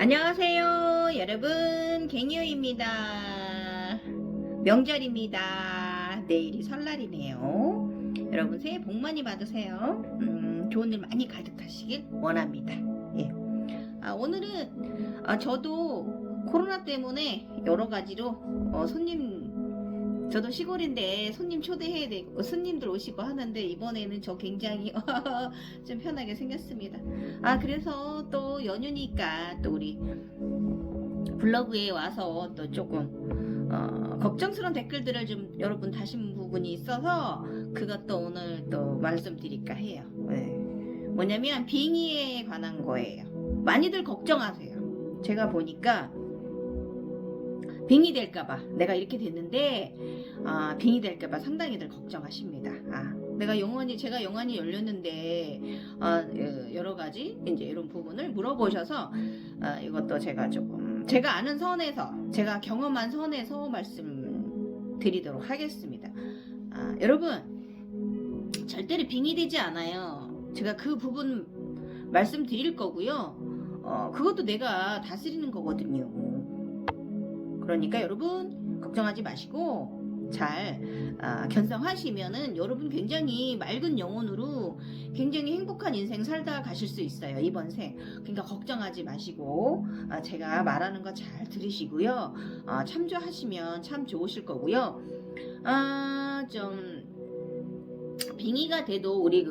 안녕하세요 여러분, 갱이유입니다. 명절입니다. 내일이 설날이네요. 여러분 새해 복 많이 받으세요. 좋은 일 많이 가득하시길 원합니다. 예. 오늘은 저도 코로나 때문에 여러가지로 저도 시골인데 손님 초대해야 되고 손님들 오시고 하는데 이번에는 저 굉장히 좀 편하게 생겼습니다. 그래서 또 연휴니까 또 우리 블로그에 와서 또 조금 걱정스러운 댓글들을 좀 여러분 다신 부분이 있어서 그것도 오늘 또 말씀드릴까 해요. 네. 뭐냐면 빙의에 관한 거예요. 많이들 걱정하세요. 제가 보니까 빙의 될까봐, 내가 이렇게 됐는데 빙의 될까봐 상당히들 걱정하십니다. 제가 영안이 열렸는데 여러가지 이제 이런 부분을 물어보셔서 이것도 제가 조금 제가 아는 선에서, 제가 경험한 선에서 말씀드리도록 하겠습니다. 여러분 절대로 빙의되지 않아요. 제가 그 부분 말씀드릴 거고요. 그것도 내가 다스리는 거거든요. 그러니까 여러분 걱정하지 마시고 잘 견성하시면은 여러분 굉장히 맑은 영혼으로 굉장히 행복한 인생 살다 가실 수 있어요, 이번 생. 그러니까 걱정하지 마시고 제가 말하는 거 잘 들으시고요. 참조하시면 참 좋으실 거고요. 좀 빙의가 돼도 우리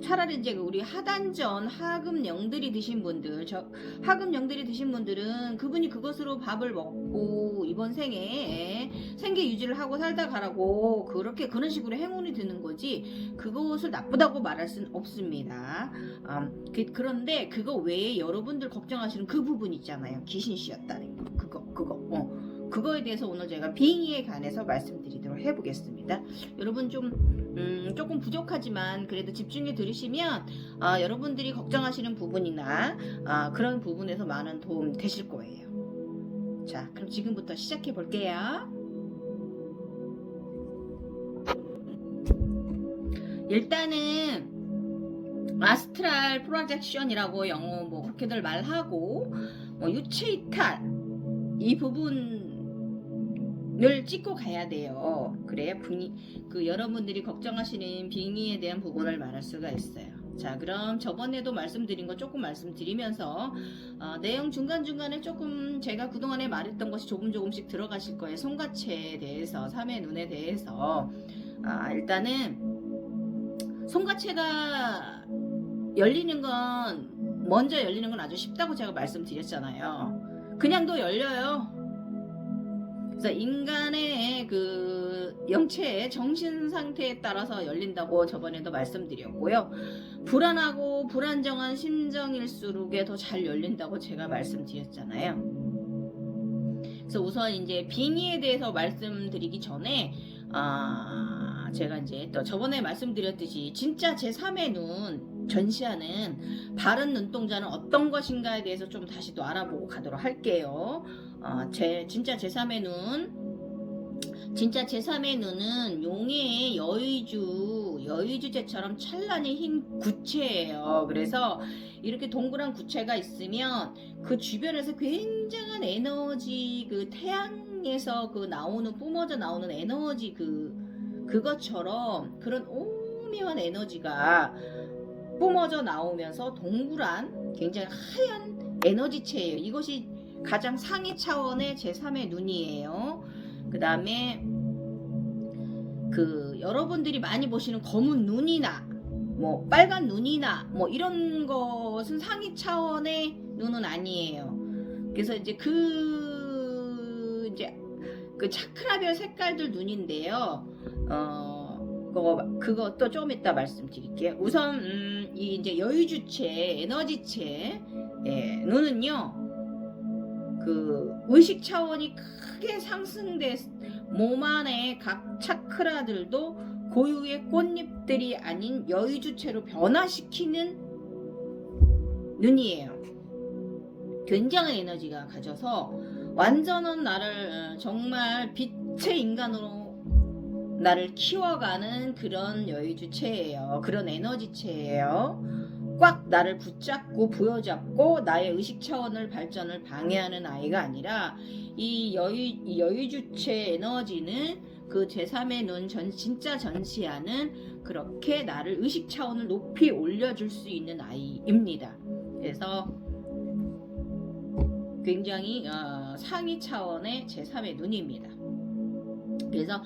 차라리 이제 우리 하단전 하급 영들이 드신 분들, 하급 영들이 드신 분들은 그분이 그것으로 밥을 먹고 이번 생에 생계 유지를 하고 살다 가라고 그런 식으로 행운이 드는 거지 그것을 나쁘다고 말할 수는 없습니다. 그런데 그거 외에 여러분들 걱정하시는 그 부분 있잖아요. 귀신씨였다는 거. 그거에 대해서 오늘 제가 빙의에 관해서 말씀드리도록 해보겠습니다. 여러분 조금 부족하지만 그래도 집중해 들으시면 여러분들이 걱정하시는 부분이나 그런 부분에서 많은 도움 되실 거예요. 자, 그럼 지금부터 시작해 볼게요. 일단은 아스트랄 프로젝션이라고 영어 뭐 그렇게들 말하고 유체 이탈 이 부분을 찍고 가야 돼요. 그래야 여러분들이 걱정하시는 빙의에 대한 부분을 말할 수가 있어요. 자, 그럼 저번에도 말씀드린 거 조금 말씀드리면서 내용 중간중간에 조금 제가 그동안에 말했던 것이 조금씩 들어가실 거예요. 손가체에 대해서, 삼의 눈에 대해서. 일단은 손가체가 먼저 열리는 건 아주 쉽다고 제가 말씀드렸잖아요. 그냥도 열려요. 그래서 인간의 영체의 정신 상태에 따라서 열린다고 저번에도 말씀드렸고요. 불안하고 불안정한 심정일수록에 더 잘 열린다고 제가 말씀드렸잖아요. 그래서 우선 이제 빙의에 대해서 말씀드리기 전에 제가 이제 또 저번에 말씀드렸듯이 진짜 제3의 눈 전시하는 바른 눈동자는 어떤 것인가에 대해서 좀 다시 또 알아보고 가도록 할게요. 진짜 제3의 눈은 용의 여의주제처럼 찬란히 흰 구체예요. 그래서 이렇게 동그란 구체가 있으면 그 주변에서 굉장한 에너지, 태양에서 뿜어져 나오는 에너지 그것처럼 그런 오묘한 에너지가 뿜어져 나오면서 동그란 굉장히 하얀 에너지체예요. 이것이 가장 상위 차원의 제3의 눈이에요. 그 다음에 여러분들이 많이 보시는 검은 눈이나 뭐 빨간 눈이나 뭐 이런 것은 상위 차원의 눈은 아니에요. 그래서 이제 그 차크라별 색깔들 눈인데요. 그것도 좀 이따 말씀드릴게요. 우선 이제 여유주체, 에너지체 눈은요. 의식 차원이 크게 상승돼 몸 안에 각 차크라들도 고유의 꽃잎들이 아닌 여유주체로 변화시키는 눈이에요. 굉장한 에너지가 가져서 완전한 나를 정말 빛의 인간으로 나를 키워가는 그런 여유주체예요. 그런 에너지체예요. 꽉 나를 붙잡고 부여잡고 나의 의식 차원을 발전을 방해하는 아이가 아니라 이 여유주체 에너지는 그 제3의 눈 진짜 전시하는 그렇게 나를 의식 차원을 높이 올려줄 수 있는 아이입니다. 그래서 굉장히 상위 차원의 제3의 눈입니다. 그래서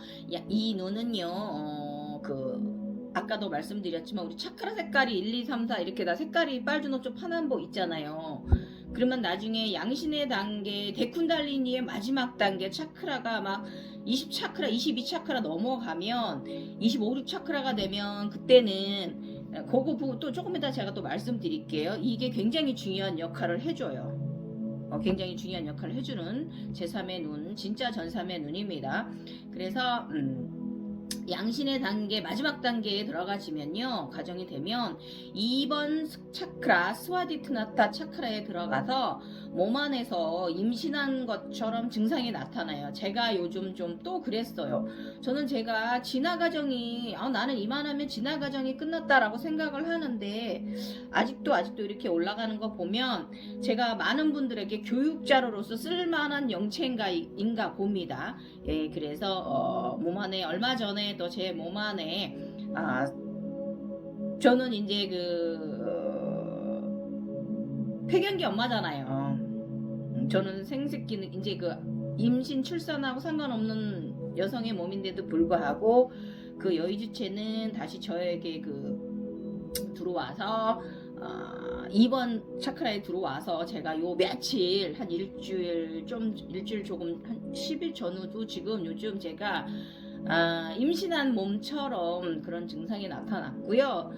이 눈은요, 아까도 말씀드렸지만 우리 차크라 색깔이 1, 2, 3, 4 이렇게 다 색깔이 빨주노초 파남보 있잖아요. 그러면 나중에 양신의 단계 데쿤달리니의 마지막 단계 차크라가 막 20차크라 22차크라 넘어가면 25, 6차크라가 되면 그때는 그거 또 조금 이따 제가 또 말씀드릴게요. 이게 굉장히 중요한 역할을 해줘요. 굉장히 중요한 역할을 해주는 제3의 눈, 진짜 전3의 눈입니다. 그래서 양신의 단계, 마지막 단계에 들어가시면요, 가정이 되면 2번 차크라, 스와디트나타 차크라에 들어가서 몸 안에서 임신한 것처럼 증상이 나타나요. 제가 요즘 좀 또 그랬어요. 저는 제가 진화 과정이, 나는 이만하면 진화 과정이 끝났다라고 생각을 하는데, 아직도 이렇게 올라가는 거 보면 제가 많은 분들에게 교육자로서 쓸만한 영체인가 봅니다. 예, 그래서 몸 안에 얼마 전에 또 제 몸 안에 저는 이제 폐경기 엄마잖아요. 저는 생식기는 이제 임신 출산하고 상관없는 여성의 몸인데도 불구하고 그 여의주체는 다시 저에게 들어와서 2번 차크라에 들어와서 제가 요 며칠 한 일주일 조금 한 10일 전후도 지금 요즘 제가 임신한 몸처럼 그런 증상이 나타났고요.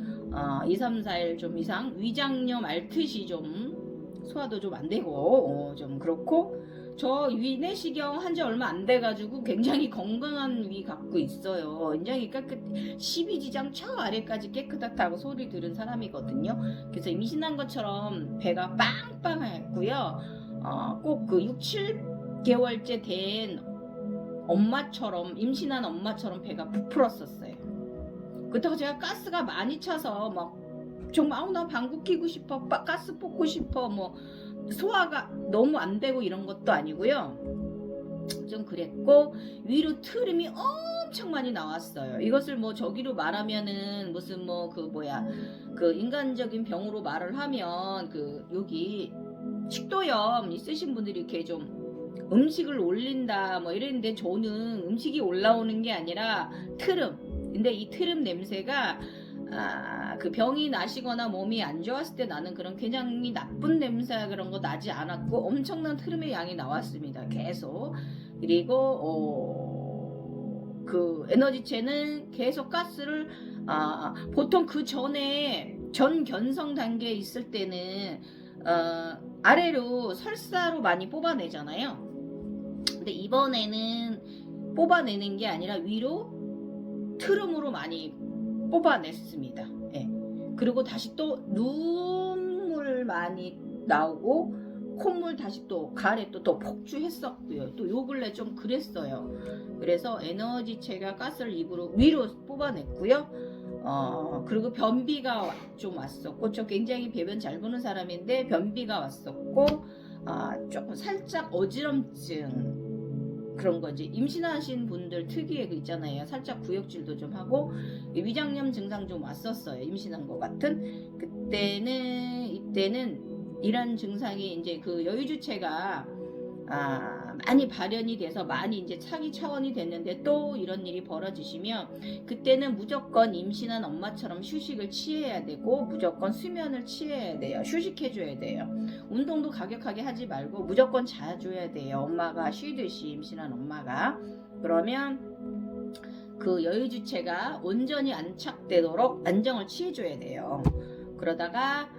2, 3, 4일 좀 이상 위장염 앓듯이 좀 소화도 좀 안 되고 좀 그렇고, 저 위내시경 한 지 얼마 안 돼가지고 굉장히 건강한 위 갖고 있어요. 굉장히 12지장 저 아래까지 깨끗하다고 소리 들은 사람이거든요. 그래서 임신한 것처럼 배가 빵빵했고요. 꼭 6, 7개월째 된 엄마처럼, 임신한 엄마처럼 배가 부풀었었어요. 그렇다고 제가 가스가 많이 차서 막 정말 나 방구 끼고 싶어, 가스 뽑고 싶어, 뭐 소화가 너무 안 되고 이런 것도 아니고요. 좀 그랬고, 위로 트림이 엄청 많이 나왔어요. 이것을 뭐 저기로 말하면은 무슨 인간적인 병으로 말을 하면 여기 식도염 있으신 분들이 이렇게 좀 음식을 올린다 뭐 이랬는데, 저는 음식이 올라오는 게 아니라 트름. 근데 이 트름 냄새가 병이 나시거나 몸이 안 좋았을 때 나는 그런 굉장히 나쁜 냄새 그런 거 나지 않았고, 엄청난 트름의 양이 나왔습니다. 계속. 그리고 에너지체는 계속 가스를 보통 그 전에 전 견성 단계에 있을 때는 아래로 설사로 많이 뽑아내잖아요. 근데 이번에는 뽑아내는 게 아니라 위로 트름으로 많이 뽑아냈습니다. 예. 그리고 다시 또 눈물 많이 나오고 콧물 다시 또 가을에 또 폭주했었고요. 또 요 근래 좀 그랬어요. 그래서 에너지체가 가스를 위로 뽑아냈고요. 그리고 변비가 좀 왔었고, 저 굉장히 배변 잘 보는 사람인데 변비가 왔었고, 조금 살짝 어지럼증 그런 거지. 임신하신 분들 특유의 있잖아요. 살짝 구역질도 좀 하고 위장염 증상 좀 왔었어요. 임신한 것 같은. 이때는 이런 증상이 이제 여유주체가 많이 발현이 돼서 많이 이제 차기 차원이 됐는데, 또 이런 일이 벌어지시면 그때는 무조건 임신한 엄마처럼 휴식을 취해야 되고, 무조건 수면을 취해야 돼요. 휴식해줘야 돼요. 운동도 가격하게 하지 말고 무조건 자줘야 돼요. 엄마가 쉬듯이, 임신한 엄마가. 그러면 여유주체가 온전히 안착되도록 안정을 취해줘야 돼요. 그러다가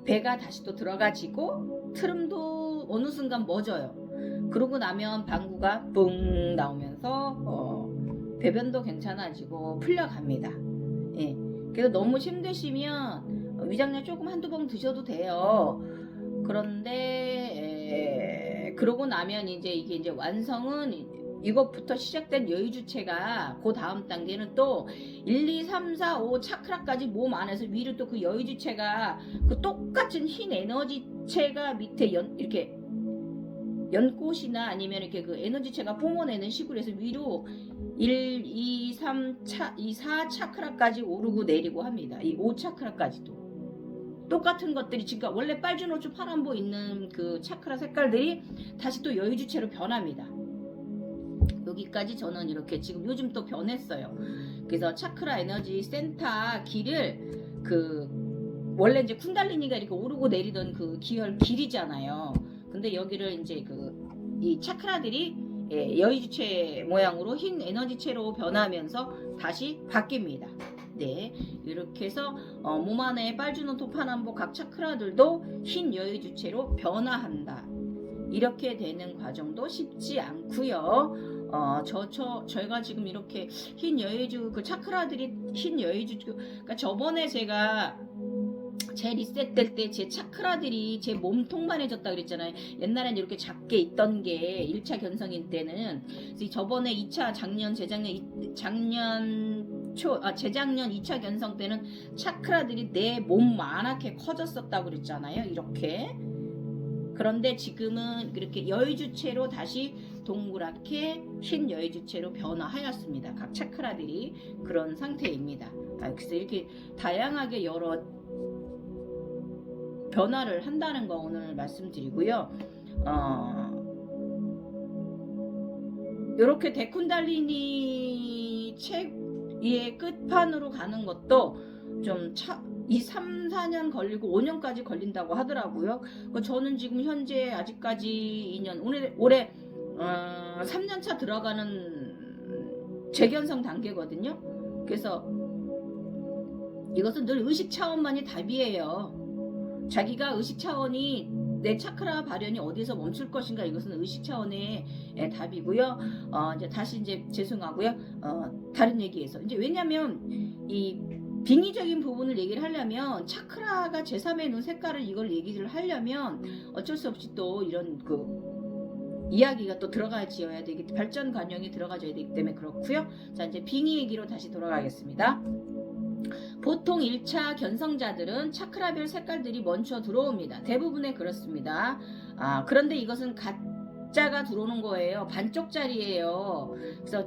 배가 다시 또 들어가지고 트름도 어느 순간 멎어요. 그러고 나면 방구가 뿡 나오면서 배변도 괜찮아지고 풀려갑니다. 예. 그래서 너무 힘드시면 위장약 조금 한두 번 드셔도 돼요. 그런데 그러고 나면 이제 이게 이제 완성은 이것부터 시작된 여유주체가 그 다음 단계는 또 1, 2, 3, 4, 5 차크라까지 몸 안에서 위로 또 그 여유주체가 그 똑같은 흰 에너지체가 밑에 이렇게 연꽃이나 아니면 이렇게 그 에너지체가 뿜어내는 식으로 해서 위로 1, 2, 3, 4 차크라까지 오르고 내리고 합니다. 이 5 차크라까지도. 똑같은 것들이 지금 원래 빨주노초 파란보 있는 그 차크라 색깔들이 다시 또 여유주체로 변합니다. 여기까지 저는 이렇게 지금 요즘 또 변했어요. 그래서 차크라 에너지 센터 길을 그 원래 이제 쿤달리니가 이렇게 오르고 내리던 그 기혈 길이잖아요. 근데 여기를 이제 이 차크라들이 여유주체 모양으로 흰 에너지체로 변하면서 다시 바뀝니다. 네, 이렇게 해서 몸 안에 빨주노토 파남보 각 차크라들도 흰 여유주체로 변화한다. 이렇게 되는 과정도 쉽지 않고요. 저희가 지금 이렇게 흰 여유주 그 차크라들이 흰 여유주 그러니까 저번에 제가 제 리셋 될 때 제 차크라들이 제 몸통만해졌다 그랬잖아요. 옛날엔 이렇게 작게 있던 게 1차 견성인 때는 저번에 2차 재작년 2차 견성 때는 차크라들이 내 몸만하게 커졌었다고 그랬잖아요. 이렇게. 그런데 지금은 이렇게 여유주체로 다시 동그랗게 흰 여유주체로 변화하였습니다. 각 차크라들이 그런 상태입니다. 그래서 이렇게 다양하게 여러 변화를 한다는 거 오늘 말씀드리고요. 이렇게 데쿤달리니 책의 끝판으로 가는 것도 좀 3, 4년 걸리고 5년까지 걸린다고 하더라고요. 저는 지금 현재 아직까지 2년, 올해 3년차 들어가는 재견성 단계거든요. 그래서 이것은 늘 의식 차원만이 답이에요. 자기가 의식 차원이 내 차크라 발현이 어디서 멈출 것인가, 이것은 의식 차원의 답이고요. 이제 다시 죄송하고요. 다른 얘기에서 왜냐면 이 빙의적인 부분을 얘기를 하려면 차크라가 제3의 눈 색깔을 이걸 얘기를 하려면 어쩔 수 없이 또 이런 이야기가 또 들어가져야 되기, 발전 관용이 들어가져야 되기 때문에 그렇고요. 자, 이제 빙의 얘기로 다시 돌아가겠습니다. 보통 1차 견성자들은 차크라별 색깔들이 먼저 들어옵니다. 대부분에 그렇습니다. 그런데 이것은 가짜가 들어오는 거예요. 반쪽짜리예요. 그래서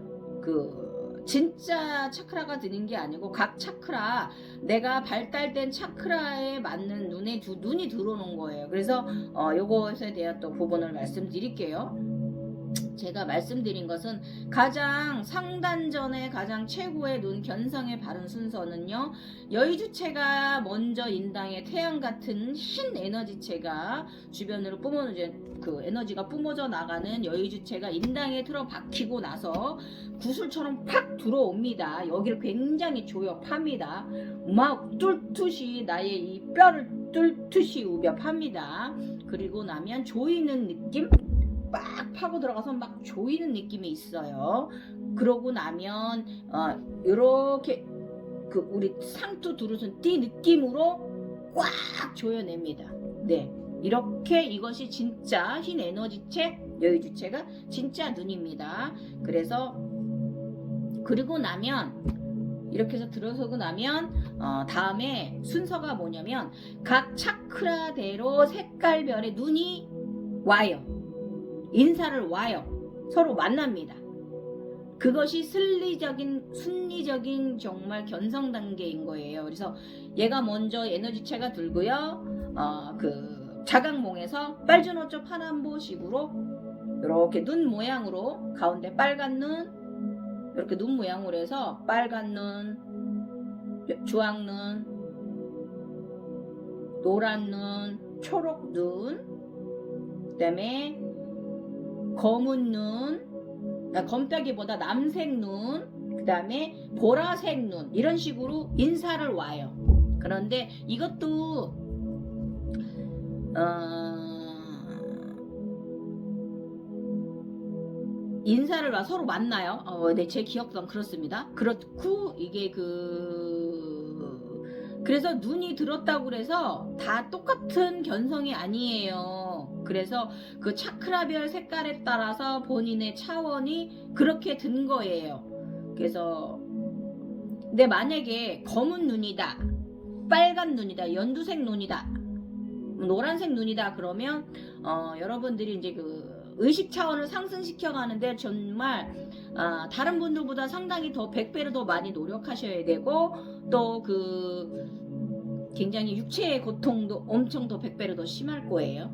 진짜 차크라가 드는 게 아니고 각 차크라, 내가 발달된 차크라에 맞는 눈이 들어오는 거예요. 그래서 요것에 대한 또 부분을 말씀드릴게요. 제가 말씀드린 것은 가장 상단전에 가장 최고의 눈 견성의 바른 순서는요, 여유주체가 먼저 인당의 태양 같은 흰 에너지체가 주변으로 그 에너지가 뿜어져 나가는 여유주체가 인당에 들어박히고 나서 구슬처럼 팍 들어옵니다. 여기를 굉장히 조여팝니다. 막 뚫듯이 나의 이 뼈를 뚫듯이 우벼팝니다. 그리고 나면 조이는 느낌? 빡 파고 들어가서 막 조이는 느낌이 있어요. 그러고 나면 이렇게 우리 상투 두루순 띠 느낌으로 꽉 조여냅니다. 네, 이렇게 이것이 진짜 흰 에너지체 여유주체가 진짜 눈입니다. 그래서 그리고 나면 이렇게 해서 들어서고 나면 다음에 순서가 뭐냐면 각 차크라대로 색깔별의 눈이 와요. 인사를 와요. 서로 만납니다. 그것이 순리적인 정말 견성 단계인 거예요. 그래서 얘가 먼저 에너지체가 들고요. 자각몽에서 빨주노초 파란보식으로 이렇게 눈 모양으로 가운데 빨간 눈, 이렇게 눈 모양으로 해서 빨간 눈, 주황눈, 노란 눈, 초록 눈, 그 다음에 검은 눈, 검다기보다 남색 눈, 그 다음에 보라색 눈, 이런 식으로 인사를 와요. 그런데 이것도 인사를 와 서로 만나요. 네, 제 기억상 그렇습니다. 그렇고 이게 그래서 눈이 들었다고 그래서 다 똑같은 견성이 아니에요. 그래서 그 차크라별 색깔에 따라서 본인의 차원이 그렇게 든 거예요. 그래서 근데 만약에 검은 눈이다, 빨간 눈이다, 연두색 눈이다, 노란색 눈이다 그러면 여러분들이 이제 그 의식 차원을 상승시켜 가는데 정말 다른 분들보다 상당히 더 100배로 더 많이 노력하셔야 되고, 또 그 굉장히 육체의 고통도 엄청 더 100배로 더 심할 거예요.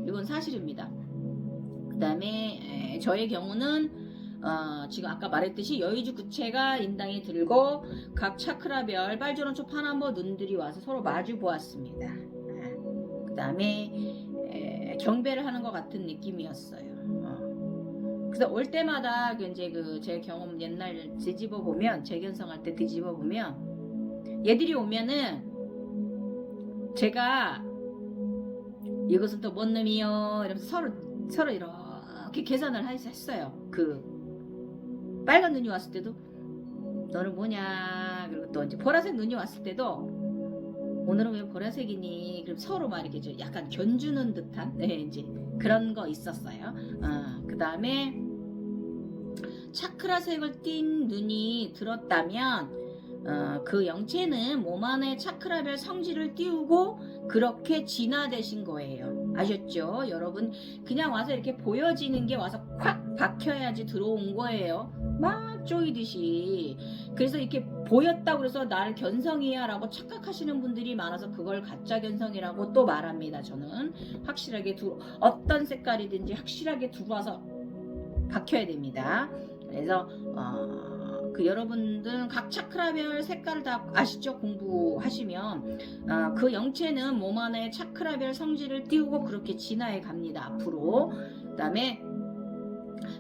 이건 사실입니다. 그 다음에 저의 경우는 지금 아까 말했듯이 여의주 구체가 인당이 들고 각 차크라별 빨주노초 파남보 눈들이 와서 서로 마주 보았습니다. 그 다음에 경배를 하는 것 같은 느낌이었어요. 그래서 올 때마다 이제 그 제 경험 옛날 뒤집어 보면, 재견성할 때 뒤집어 보면 얘들이 오면은 제가 이것은 또 뭔 놈이요 이러면서 서로 이렇게 계산을 했어요. 그 빨간 눈이 왔을 때도 너는 뭐냐, 그리고 또 이제 보라색 눈이 왔을 때도 오늘은 왜 보라색이니, 그럼 서로 막 이렇게 좀 약간 견주는 듯한 이제 그런 거 있었어요. 그 다음에 차크라색을 띤 눈이 들었다면 그 영체는 몸 안에 차크라별 성질을 띄우고 그렇게 진화되신 거예요. 아셨죠? 여러분, 그냥 와서 이렇게 보여지는 게 와서 콱 박혀야지 들어온 거예요. 막 쪼이듯이. 그래서 이렇게 보였다고 그래서 나를 견성이야 라고 착각하시는 분들이 많아서 그걸 가짜 견성이라고 또 말합니다. 저는 확실하게 어떤 색깔이든지 확실하게 들어와서 박혀야 됩니다. 그래서 그 여러분들 각 차크라별 색깔을 다 아시죠? 공부하시면 그 영체는 몸 안에 차크라별 성질을 띄우고 그렇게 진화해 갑니다. 앞으로. 그 다음에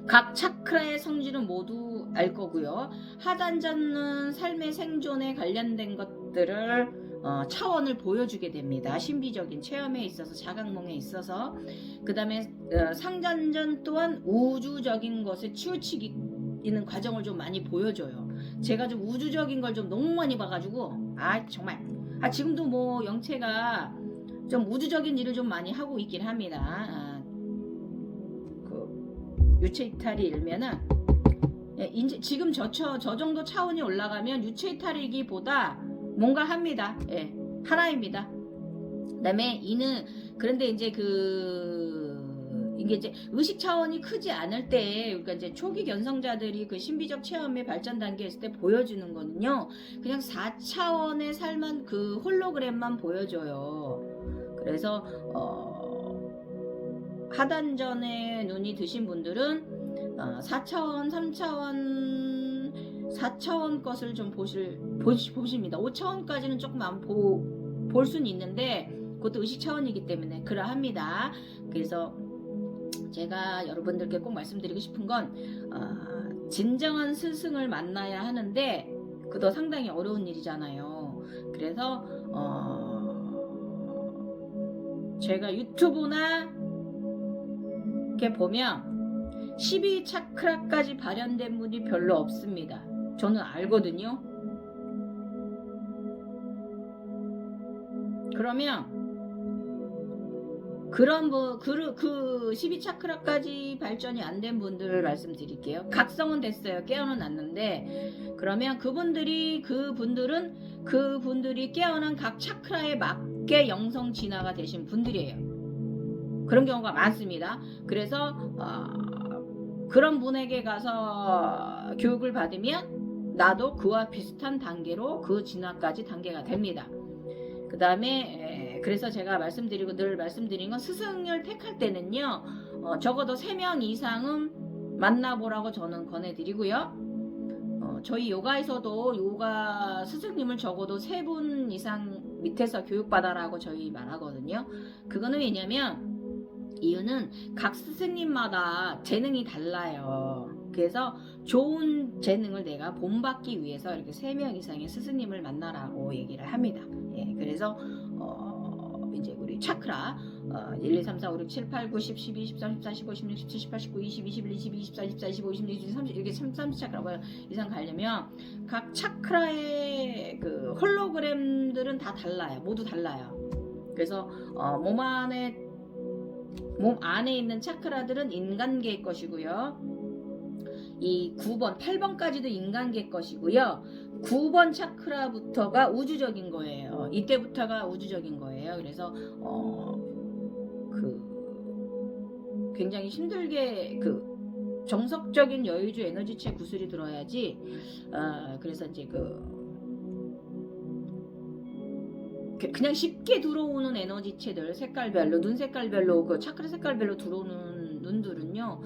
각 차크라의 성질은 모두 알 거고요. 하단전은 삶의 생존에 관련된 것들을 차원을 보여주게 됩니다. 신비적인 체험에 있어서, 자각몽에 있어서. 그 다음에 상단전 또한 우주적인 것에 치우치는 과정을 좀 많이 보여줘요. 제가 좀 우주적인 걸 좀 너무 많이 봐가지고 정말 지금도 뭐 영체가 좀 우주적인 일을 좀 많이 하고 있긴 합니다. 그 유체 이탈이 일면은 이제 지금 저 정도 차원이 올라가면 유체 이탈이기보다 뭔가 합니다. 하나입니다. 그다음에 이는 그런데 이제 이게 이제 의식 차원이 크지 않을 때, 그러니까 이제 초기 견성자들이 그 신비적 체험의 발전 단계에 있을 때 보여주는 거는요, 그냥 4차원의 삶만, 그 홀로그램만 보여줘요. 그래서 하단전에 눈이 드신 분들은 4차원, 3차원, 4차원 것을 좀 보십니다. 5차원까지는 조금 안 볼 수는 있는데 그것도 의식 차원이기 때문에 그러합니다. 그래서 제가 여러분들께 꼭 말씀드리고 싶은 건 진정한 스승을 만나야 하는데 그도 상당히 어려운 일이잖아요. 그래서 제가 유튜브나 이렇게 보면 12차크라까지 발현된 분이 별로 없습니다. 저는 알거든요. 그러면 그 12차크라까지 발전이 안 된 분들을 말씀드릴게요. 각성은 됐어요. 깨어는 났는데, 그러면 그분들이 깨어난 각 차크라에 맞게 영성 진화가 되신 분들이에요. 그런 경우가 많습니다. 그래서 그런 분에게 가서 교육을 받으면 나도 그와 비슷한 단계로 그 진화까지 단계가 됩니다. 그 다음에 그래서 제가 늘 말씀드린 건, 스승을 택할 때는요 적어도 3명 이상은 만나보라고 저는 권해드리고요. 저희 요가에서도 요가 스승님을 적어도 3분 이상 밑에서 교육받아라고 저희 말하거든요. 그거는 왜냐면 이유는 각 스승님마다 재능이 달라요. 그래서 좋은 재능을 내가 본받기 위해서 이렇게 3명 이상의 스승님을 만나라고 얘기를 합니다. 그래서 이제 우리 차크라 1, 2, 3, 4, 5, 6, 7, 8, 9, 10, 12, 13, 14, 15, 16, 17, 18, 19, 20, 21, 22, 24, 24, 25, 26, 27, 30 이렇게 30차크라 이상 가려면 각 차크라의 그 홀로그램들은 다 달라요. 모두 달라요. 그래서 몸 안에 몸 안에 있는 차크라들은 인간계의 것이고요. 이 9번, 8번까지도 인간계 것이고요. 9번 차크라부터가 우주적인 거예요. 이때부터가 우주적인 거예요. 그래서 굉장히 힘들게 정석적인 여유주 에너지체 구슬이 들어야지. 그래서 이제 그냥 쉽게 들어오는 에너지체들 색깔별로, 눈 색깔별로, 차크라 색깔별로 들어오는 눈들은요,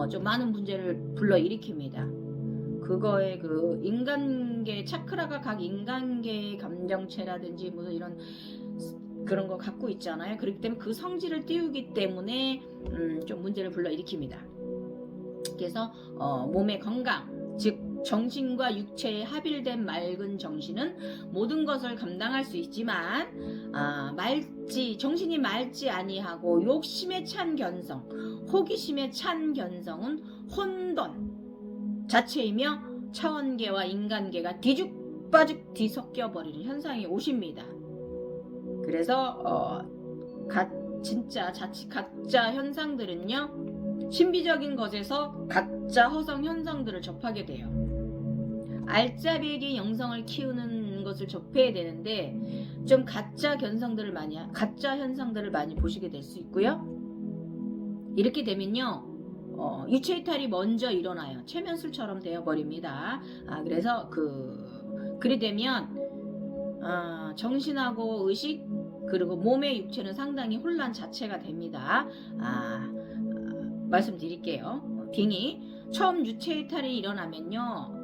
좀 많은 문제를 불러일으킵니다. 그거에 인간계 차크라가 각 인간계의 감정체라든지 무슨 이런 그런 거 갖고 있잖아요. 그렇기 때문에 그 성질을 띄우기 때문에 좀 문제를 불러일으킵니다. 그래서 몸의 건강, 즉 정신과 육체의 합일된 맑은 정신은 모든 것을 감당할 수 있지만 정신이 맑지 아니하고 욕심에 찬 견성, 호기심에 찬 견성은 혼돈 자체이며 차원계와 인간계가 뒤죽바죽 뒤섞여 버리는 현상이 오십니다. 그래서 진짜 가짜 현상들은요, 신비적인 것에서 가짜 허상 현상들을 접하게 돼요. 알짜배기 영성을 키우는 것을 접해야 되는데 좀 가짜 현상들을 많이 보시게 될 수 있고요. 이렇게 되면요, 유체이탈이 먼저 일어나요. 최면술처럼 되어버립니다. 그래서 그리 되면 정신하고 의식 그리고 몸의 육체는 상당히 혼란 자체가 됩니다. 말씀드릴게요. 빙의 처음 유체이탈이 일어나면요,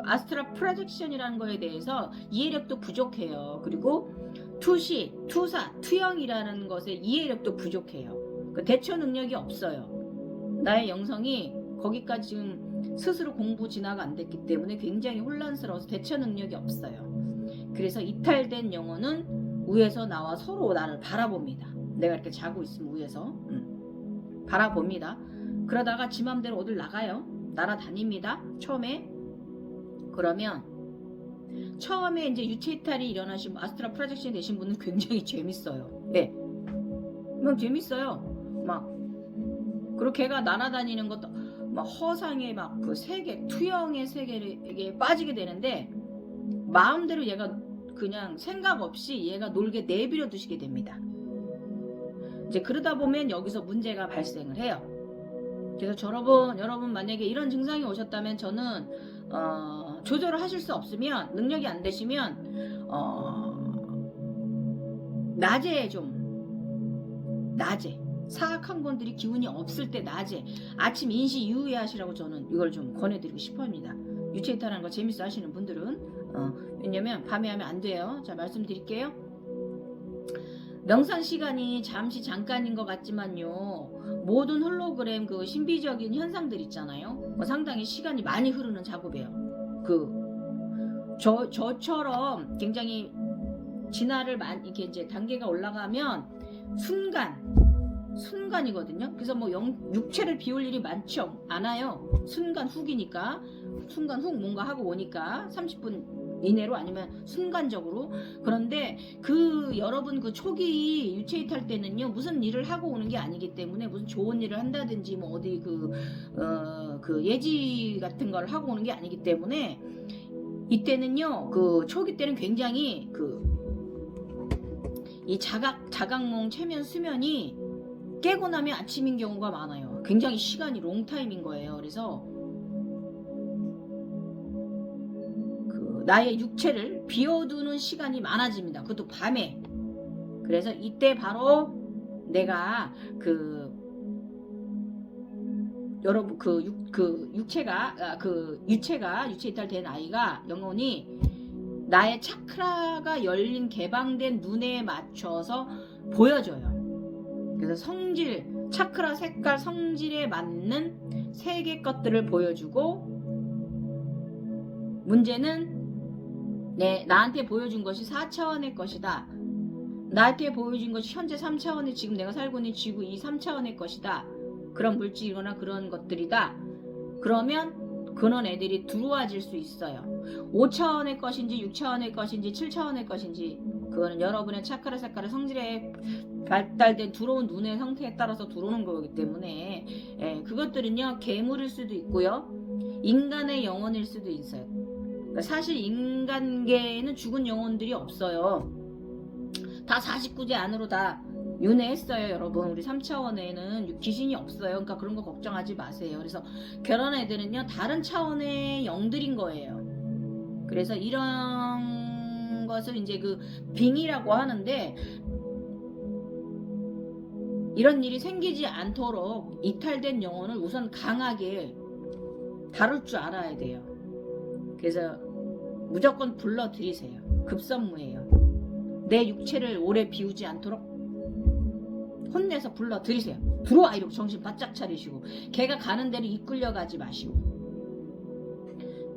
아스트라 프로젝션이라는 거에 대해서 이해력도 부족해요. 그리고 투시, 투사, 투영이라는 것에 이해력도 부족해요. 대처 능력이 없어요. 나의 영성이 거기까지 지금 스스로 공부 진화가 안 됐기 때문에 굉장히 혼란스러워서 대처 능력이 없어요. 그래서 이탈된 영혼은 위에서 나와 서로 나를 바라봅니다. 내가 이렇게 자고 있으면 위에서 바라봅니다. 그러다가 지 맘대로 어딜 나가요. 날아다닙니다. 그러면 처음에 이제 유체이탈이 일어나신 아스트라 프로젝션이 되신 분은 굉장히 재밌어요. 네, 막 재밌어요. 그리고 걔가 날아다니는 것도 막 허상의 세계, 투영의 세계에 빠지게 되는데 마음대로 얘가 그냥 생각 없이 얘가 놀게 내버려 두시게 됩니다. 이제 그러다 보면 여기서 문제가 발생을 해요. 그래서 여러분 만약에 이런 증상이 오셨다면 저는 조절을 하실 수 없으면, 능력이 안 되시면 낮에 사악한 분들이 기운이 없을 때 낮에 아침 인시 이후에 하시라고 저는 이걸 좀 권해드리고 싶어합니다. 유체이탈하는 거 재밌어 하시는 분들은 왜냐면 밤에 하면 안 돼요. 자, 말씀드릴게요. 명상 시간이 잠깐인 것 같지만요, 모든 홀로그램 신비적인 현상들 있잖아요. 상당히 시간이 많이 흐르는 작업이에요. 저처럼 굉장히 진화를 이렇게 이제 단계가 올라가면 순간이거든요. 그래서 육체를 비울 일이 많죠. 않아요. 순간 훅이니까, 순간 훅 뭔가 하고 오니까 30분 이내로 아니면 순간적으로. 그런데 여러분 초기 유체이탈 때는요, 무슨 일을 하고 오는 게 아니기 때문에 무슨 좋은 일을 한다든지 어디 예지 같은 걸 하고 오는 게 아니기 때문에 이때는요, 초기 때는 굉장히 이 자각몽 최면 수면이 깨고 나면 아침인 경우가 많아요. 굉장히 시간이 롱타임인 거예요. 그래서 나의 육체를 비워두는 시간이 많아집니다. 그것도 밤에. 그래서 이때 바로 내가 여러분 유체이탈 된 아이가, 영혼이 나의 차크라가 열린 개방된 눈에 맞춰서 보여줘요. 그래서 차크라 색깔 성질에 맞는 세계 것들을 보여주고, 문제는 나한테 보여준 것이 4차원의 것이다. 나한테 보여준 것이 현재 3차원의, 지금 내가 살고 있는 지구 이 3차원의 것이다. 그런 물질이거나 그런 것들이다. 그러면 그런 애들이 들어와질 수 있어요. 5차원의 것인지 6차원의 것인지 7차원의 것인지 그거는 여러분의 차크라 색깔의 성질에 발달된 들어온 눈의 상태에 따라서 들어오는 거기 때문에 그것들은요 괴물일 수도 있고요 인간의 영혼일 수도 있어요. 그러니까 사실 인간계에는 죽은 영혼들이 없어요. 다 49제 안으로 다 윤회했어요. 여러분 우리 3차원에는 귀신이 없어요. 그러니까 그런 거 걱정하지 마세요. 그래서 결혼한 애들은요 다른 차원의 영들인 거예요. 그래서 이런 것을 이제 그 빙이라고 하는데 이런 일이 생기지 않도록 이탈된 영혼을 우선 강하게 다룰 줄 알아야 돼요. 그래서 무조건 불러들이세요. 급선무예요. 내 육체를 오래 비우지 않도록 혼내서 불러들이세요. 들어와 이러고 정신 바짝 차리시고 걔가 가는 대로 이끌려가지 마시고.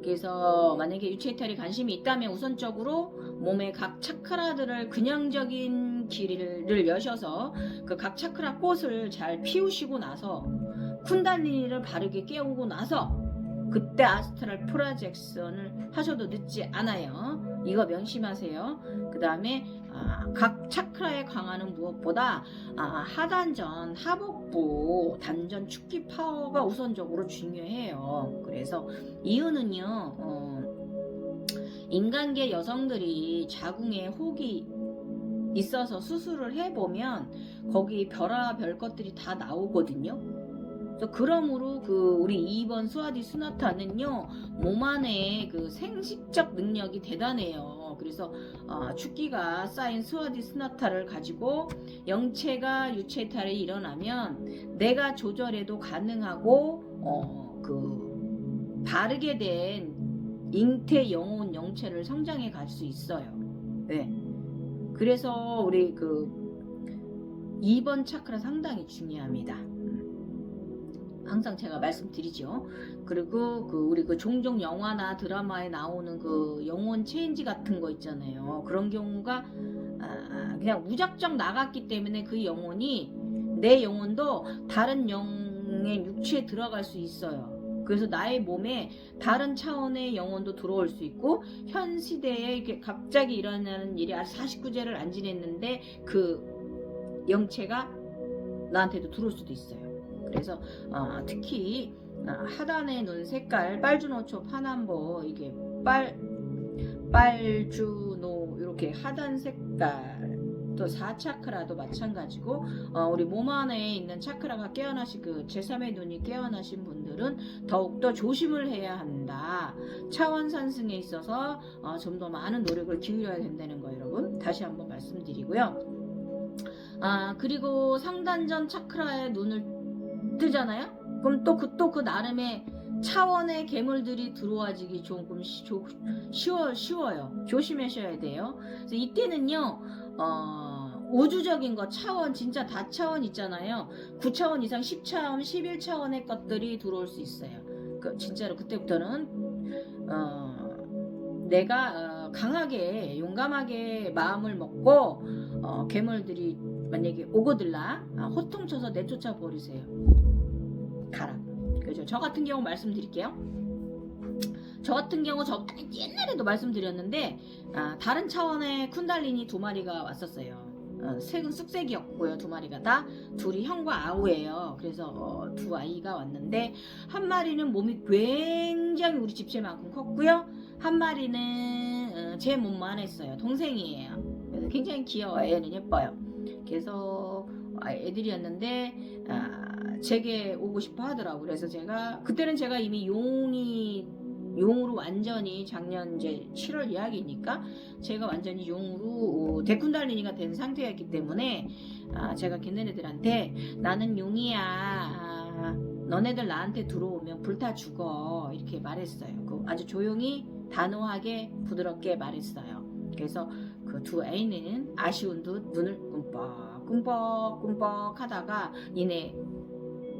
그래서 만약에 유체이탈에 관심이 있다면 우선적으로 몸의 각 차크라들을 근형적인 길을 여셔서 그 각 차크라 꽃을 잘 피우시고 나서 쿤달리니를 바르게 깨우고 나서 그때 아스트랄 프로젝션을 하셔도 늦지 않아요. 이거 명심하세요. 그 다음에 각 차크라에 강화는 무엇보다 하단전, 하복부, 단전, 축기 파워가 우선적으로 중요해요. 그래서 이유는요. 인간계 여성들이 자궁에 혹이 있어서 수술을 해보면 거기 별아 것들이 다 나오거든요. 그러므로 우리 2번 수아디 수나타는요 몸 안에 그 생식적 능력이 대단해요. 그래서 축기가 쌓인 수아디 수나타를 가지고 영체가 유체이탈이 일어나면 내가 조절해도 가능하고 바르게 된 잉태 영혼 영체를 성장해 갈 수 있어요. 네. 그래서 우리 2번 차크라 상당히 중요합니다. 항상 제가 말씀드리죠. 그리고 우리 종종 영화나 드라마에 나오는 영혼 체인지 같은 거 있잖아요. 그런 경우가 그냥 무작정 나갔기 때문에 그 영혼이 내 영혼도 다른 영의 육체에 들어갈 수 있어요. 그래서 나의 몸에 다른 차원의 영혼도 들어올 수 있고 현 시대에 이렇게 갑자기 일어나는 일이 아직 49제를 안 지냈는데 그 영체가 나한테도 들어올 수도 있어요. 그래서 특히 하단의 눈 색깔 빨주노초 파남보 이게 빨주노 이렇게 하단 색깔 또 4차크라도 마찬가지고 우리 몸 안에 있는 차크라가 깨어나신 제3의 눈이 깨어나신 분들은 더욱더 조심을 해야 한다. 차원 산승에 있어서 좀 더 많은 노력을 기울여야 된다는 거 여러분 다시 한번 말씀드리고요. 그리고 상단전 차크라에 눈을 뜨잖아요. 그럼 또 그 나름의 차원의 괴물들이 들어와지기 조금 쉬워요. 조심하셔야 돼요. 그래서 이때는요 우주적인 거 차원 진짜 다차원 있잖아요. 9차원 이상 10차원 11차원의 것들이 들어올 수 있어요. 진짜로 그때부터는 내가 강하게 용감하게 마음을 먹고 괴물들이 만약에 오고들라 호통쳐서 내쫓아 버리세요. 가라. 그죠? 저 같은 경우 말씀드릴게요. 저 같은 경우 옛날에도 말씀드렸는데 다른 차원의 쿤달리니 2마리가 왔었어요. 색은 쑥색이었고요. 2마리가 다 둘이 형과 아우예요. 그래서 2아이가 왔는데 한 마리는 몸이 굉장히 우리 집체만큼 컸고요. 한 마리는 제 몸만 했어요. 동생이에요. 그래서 굉장히 귀여워요. 얘는 예뻐요. 그래서 애들이었는데 제게 오고 싶어 하더라고요. 그래서 그때는 제가 이미 용으로 완전히 작년 이제 7월 이야기니까 제가 완전히 용으로 데쿤달리니가 된 상태였기 때문에 제가 걔네들한테 나는 용이야. 너네들 나한테 들어오면 불타 죽어. 이렇게 말했어요. 아주 조용히 단호하게 부드럽게 말했어요. 그래서 그 2아이는 아쉬운 듯 눈을 꿈뻑 하다가 이내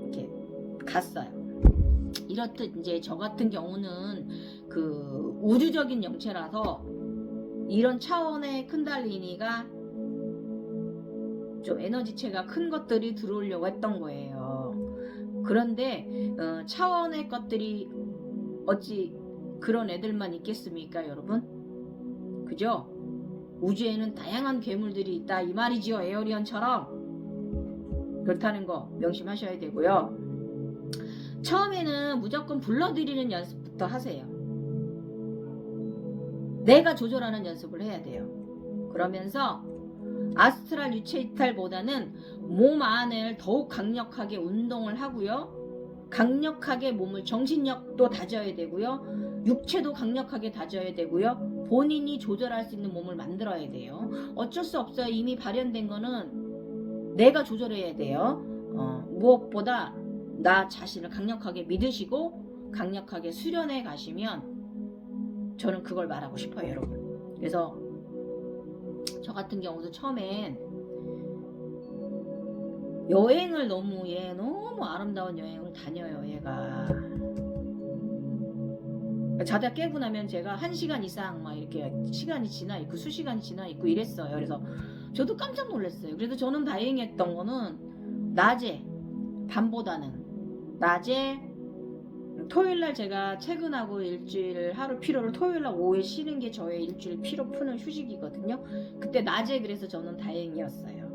이렇게 갔어요. 이렇듯 이제 저 같은 경우는 우주적인 영체라서 이런 차원의 쿤달리니가 좀 에너지체가 큰 것들이 들어오려고 했던 거예요. 그런데 차원의 것들이 어찌 그런 애들만 있겠습니까, 여러분? 그죠? 우주에는 다양한 괴물들이 있다 이 말이지요. 에어리언처럼. 그렇다는 거 명심하셔야 되고요. 처음에는 무조건 불러들이는 연습부터 하세요. 내가 조절하는 연습을 해야 돼요. 그러면서 아스트랄 유체 이탈보다는 몸 안을 더욱 강력하게 운동을 하고요. 강력하게 몸을 정신력도 다져야 되고요. 육체도 강력하게 다져야 되고요. 본인이 조절할 수 있는 몸을 만들어야 돼요. 어쩔 수 없어요. 이미 발현된 거는 내가 조절해야 돼요. 무엇보다 나 자신을 강력하게 믿으시고 강력하게 수련해 가시면 저는 그걸 말하고 싶어요, 여러분. 그래서 저 같은 경우도 처음엔 여행을 너무 아름다운 여행을 다녀요, 얘가. 자다 깨고 나면 제가 1시간 이상 막 이렇게 시간이 지나 있고 수시간이 지나 있고 이랬어요. 그래서 저도 깜짝 놀랐어요. 그래도 저는 다행했던 거는 낮에, 밤보다는 낮에, 토요일날 제가 퇴근하고 일주일 하루 피로를 토요일날 오후에 쉬는 게 저의 일주일 피로 푸는 휴식이거든요. 그때 낮에 그래서 저는 다행이었어요.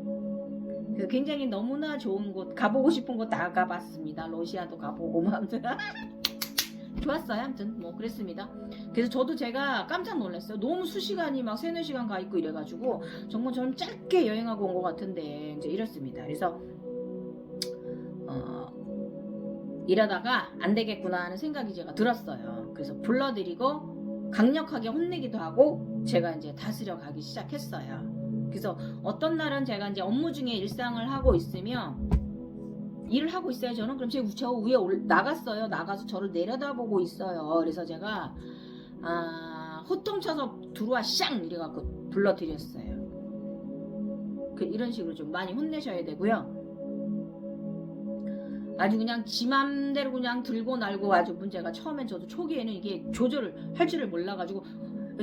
그래서 굉장히 너무나 좋은 곳, 가보고 싶은 곳 다 가봤습니다. 러시아도 가보고 뭐 아무튼 좋았어요. 아무튼 뭐 그랬습니다. 그래서 저도 제가 깜짝 놀랐어요. 너무 수시간이 막 3-4시간 가 있고 이래가지고 정말 저는 짧게 여행하고 온 것 같은데 이제 이렇습니다. 그래서 이러다가 안 되겠구나 하는 생각이 제가 들었어요. 그래서 불러드리고 강력하게 혼내기도 하고 제가 이제 다스려 가기 시작했어요. 그래서 어떤 날은 제가 이제 업무 중에 일상을 하고 있으면 일을 하고 있어요. 저는 그럼 저 위에 나갔어요. 나가서 저를 내려다보고 있어요. 그래서 제가 호통쳐서 들어와 샹 이래갖고 불러드렸어요. 이런 식으로 좀 많이 혼내셔야 되고요. 아주 그냥 지 맘대로 그냥 들고 날고 아주 문제가 처음엔 저도 초기에는 이게 조절을 할 줄을 몰라가지고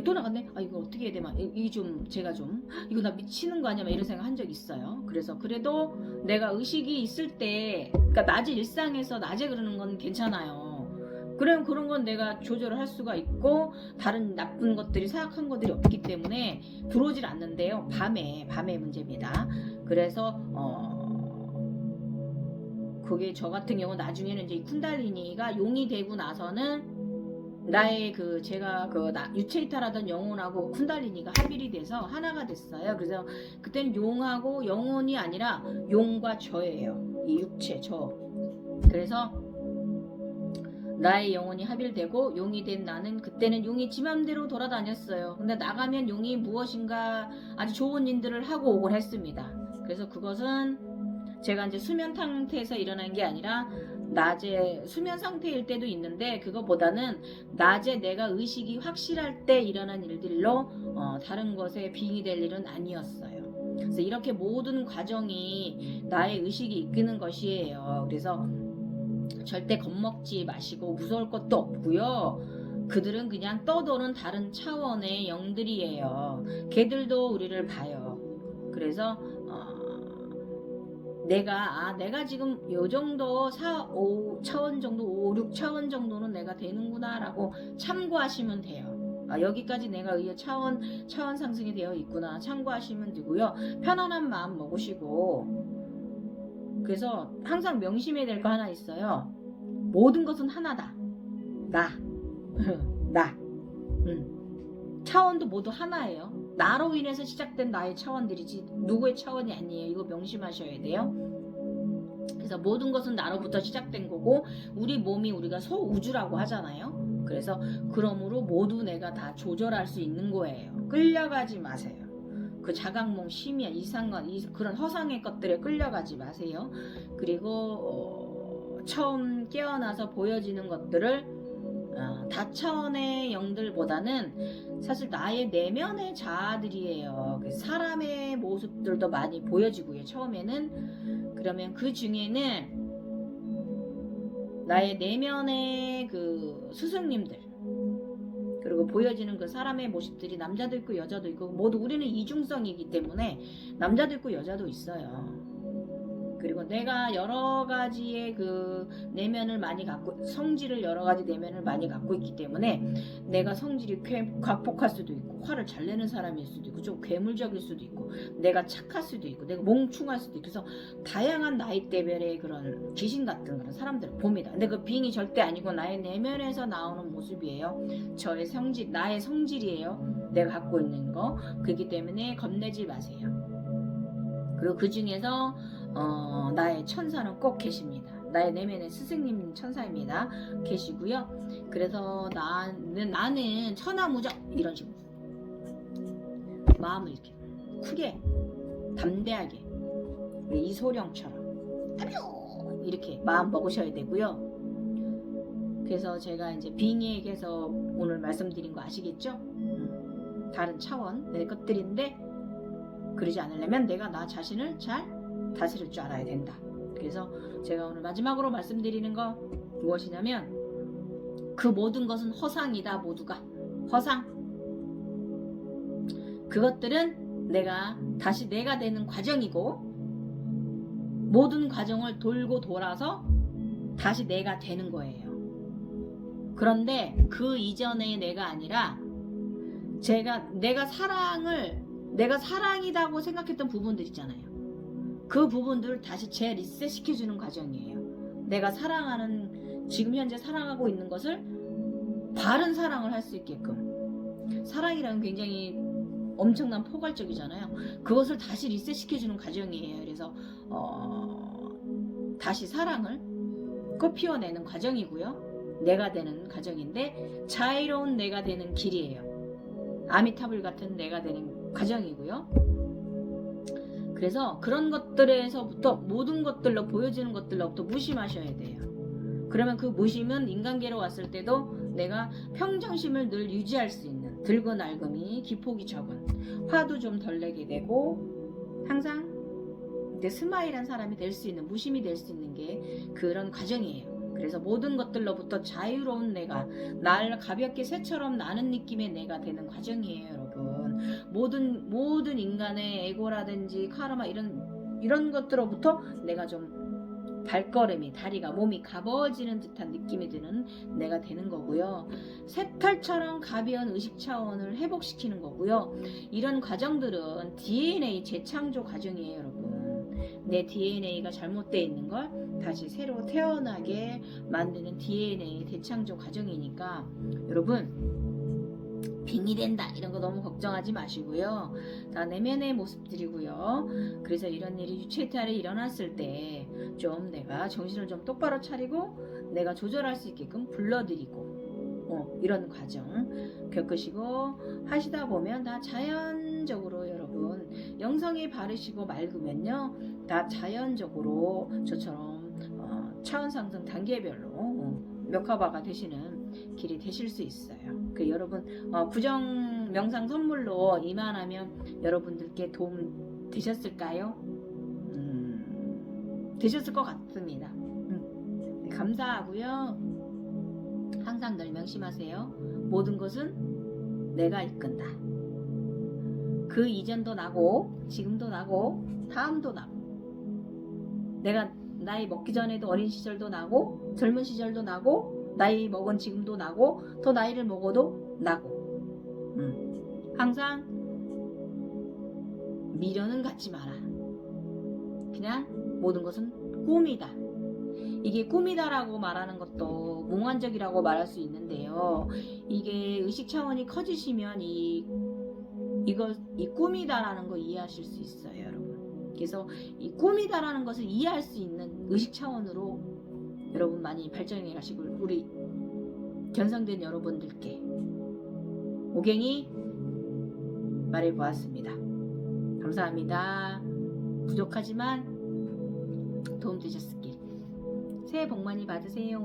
또 나갔네? 이거 어떻게 해야 돼? 막 이게 좀 제가 좀 이거 나 미치는 거 아니야? 막 이런 생각 한 적 있어요. 그래서 그래도 내가 의식이 있을 때 그러니까 낮에 일상에서 낮에 그러는 건 괜찮아요. 그럼 그런 건 내가 조절을 할 수가 있고 다른 나쁜 것들이 사악한 것들이 없기 때문에 들어오질 않는데요. 밤에 문제입니다. 그래서 그게 저 같은 경우 나중에는 이제 쿤달리니가 용이 되고 나서는 나의 제가 유체 이탈하던 영혼하고 쿤달리니가 합일이 돼서 하나가 됐어요. 그래서 그때는 용하고 영혼이 아니라 용과 저예요. 이 육체 저. 그래서 나의 영혼이 합일되고 용이 된 나는 그때는 용이 지 맘대로 돌아다녔어요. 근데 나가면 용이 무엇인가 아주 좋은 일들을 하고 오곤 했습니다. 그래서 그것은 제가 이제 수면 상태에서 일어난 게 아니라 낮에 수면 상태일 때도 있는데 그거보다는 낮에 내가 의식이 확실할 때 일어난 일들로 다른 것에 빙의 될 일은 아니었어요. 그래서 이렇게 모든 과정이 나의 의식이 이끄는 것이에요. 그래서 절대 겁먹지 마시고 무서울 것도 없고요. 그들은 그냥 떠도는 다른 차원의 영들이에요. 걔들도 우리를 봐요. 그래서 내가 지금 요 정도 5차원 정도 5, 6차원 정도는 내가 되는구나 라고 참고하시면 돼요. 여기까지 내가 의해 차원 상승이 되어 있구나 참고하시면 되고요. 편안한 마음 먹으시고 그래서 항상 명심해야 될 거 하나 있어요. 모든 것은 하나다. 나 차원도 모두 하나예요. 나로 인해서 시작된 나의 차원들이지 누구의 차원이 아니에요. 이거 명심하셔야 돼요. 그래서 모든 것은 나로부터 시작된 거고 우리 몸이 우리가 소우주라고 하잖아요. 그래서 그러므로 모두 내가 다 조절할 수 있는 거예요. 끌려가지 마세요. 그 자각몽, 심야, 이상관 그런 허상의 것들에 끌려가지 마세요. 그리고 처음 깨어나서 보여지는 것들을 다차원의 영들보다는 사실 나의 내면의 자아들이에요. 사람의 모습들도 많이 보여지고요. 처음에는 그러면 그 중에는 나의 내면의 스승님들 그리고 보여지는 그 사람의 모습들이 남자도 있고 여자도 있고 모두 우리는 이중성이기 때문에 남자도 있고 여자도 있어요. 그리고 내가 여러 가지의 그 내면을 많이 갖고, 성질을 여러 가지 내면을 많이 갖고 있기 때문에 내가 성질이 곽폭할 수도 있고, 화를 잘 내는 사람일 수도 있고, 좀 괴물적일 수도 있고, 내가 착할 수도 있고, 내가 멍충할 수도 있고, 그래서 다양한 나이대별의 그런 귀신 같은 그런 사람들을 봅니다. 근데 그 빙이 절대 아니고 나의 내면에서 나오는 모습이에요. 저의 성질, 나의 성질이에요. 내가 갖고 있는 거. 그렇기 때문에 겁내지 마세요. 그리고 그 중에서 나의 천사는 꼭 계십니다. 나의 내면의 스승님 천사입니다. 계시고요. 그래서 나는 천하무적 이런 식으로 마음을 이렇게 크게 담대하게 이소룡처럼 이렇게 마음 먹으셔야 되고요. 그래서 제가 이제 빙의에게서 오늘 말씀드린 거 아시겠죠? 다른 차원의 것들인데, 그러지 않으려면 내가 나 자신을 잘 다스릴 줄 알아야 된다. 그래서 제가 오늘 마지막으로 말씀드리는 거 무엇이냐면, 그 모든 것은 허상이다. 모두가 허상. 그것들은 다시 내가 되는 과정이고, 모든 과정을 돌고 돌아서 다시 내가 되는 거예요. 그런데 그 이전의 내가 아니라 내가 사랑이라고 생각했던 부분들 있잖아요. 그 부분들을 다시 재리셋 시켜주는 과정이에요. 내가 지금 현재 사랑하고 있는 것을 바른 사랑을 할 수 있게끔. 사랑이라는 굉장히 엄청난 포괄적이잖아요. 그것을 다시 리셋 시켜주는 과정이에요. 그래서 다시 사랑을 꽃피워내는 과정이고요. 내가 되는 과정인데, 자유로운 내가 되는 길이에요. 아미타불 같은 내가 되는 과정이고요. 그래서 그런 것들에서부터, 모든 것들로 보여지는 것들로부터 무심하셔야 돼요. 그러면 그 무심은 인간계로 왔을 때도 내가 평정심을 늘 유지할 수 있는, 들고 날금이 기폭이 적은, 화도 좀 덜 내게 되고, 항상 스마일한 사람이 될 수 있는, 무심이 될 수 있는 게 그런 과정이에요. 그래서 모든 것들로부터 자유로운 내가, 날 가볍게 새처럼 나는 느낌의 내가 되는 과정이에요, 여러분. 모든 인간의 에고라든지 카르마 이런 것들로부터 내가 좀 발걸음이, 다리가, 몸이 가벼워지는 듯한 느낌이 드는 내가 되는 거고요. 새털처럼 가벼운 의식 차원을 회복시키는 거고요. 이런 과정들은 DNA 재창조 과정이에요, 여러분. 내 DNA가 잘못되어 있는 걸 다시 새로 태어나게 만드는 DNA 대창조 과정이니까, 여러분 빙이 된다 이런 거 너무 걱정하지 마시고요. 다 내면의 모습들이고요. 그래서 이런 일이 유체이탈이 일어났을 때 좀 내가 정신을 좀 똑바로 차리고 내가 조절할 수 있게끔 불러드리고, 이런 과정 겪으시고 하시다 보면 다 자연적으로, 여러분 영성이 바르시고 맑으면요, 다 자연적으로 저처럼 차원 상승 단계별로 멱화바가 되시는 길이 되실 수 있어요. 여러분 구정 명상 선물로 이만하면 여러분들께 도움 되셨을까요? 되셨을 것 같습니다. 감사하고요. 항상 늘 명심하세요. 모든 것은 내가 이끈다. 그 이전도 나고, 지금도 나고, 다음도 나고, 내가 나이 먹기 전에도 어린 시절도 나고, 젊은 시절도 나고, 나이 먹은 지금도 나고, 더 나이를 먹어도 나고. 항상 미련은 갖지 마라. 그냥 모든 것은 꿈이다. 이게 꿈이다라고 말하는 것도 몽환적이라고 말할 수 있는데요. 이게 의식 차원이 커지시면 이 꿈이다라는 거 이해하실 수 있어요, 여러분. 그래서 이 꿈이다라는 것을 이해할 수 있는 의식 차원으로 여러분 많이 발전해 가시고, 우리 견성된 여러분들께 오갱이 말해보았습니다. 감사합니다. 부족하지만 도움 되셨길. 새해 복 많이 받으세요.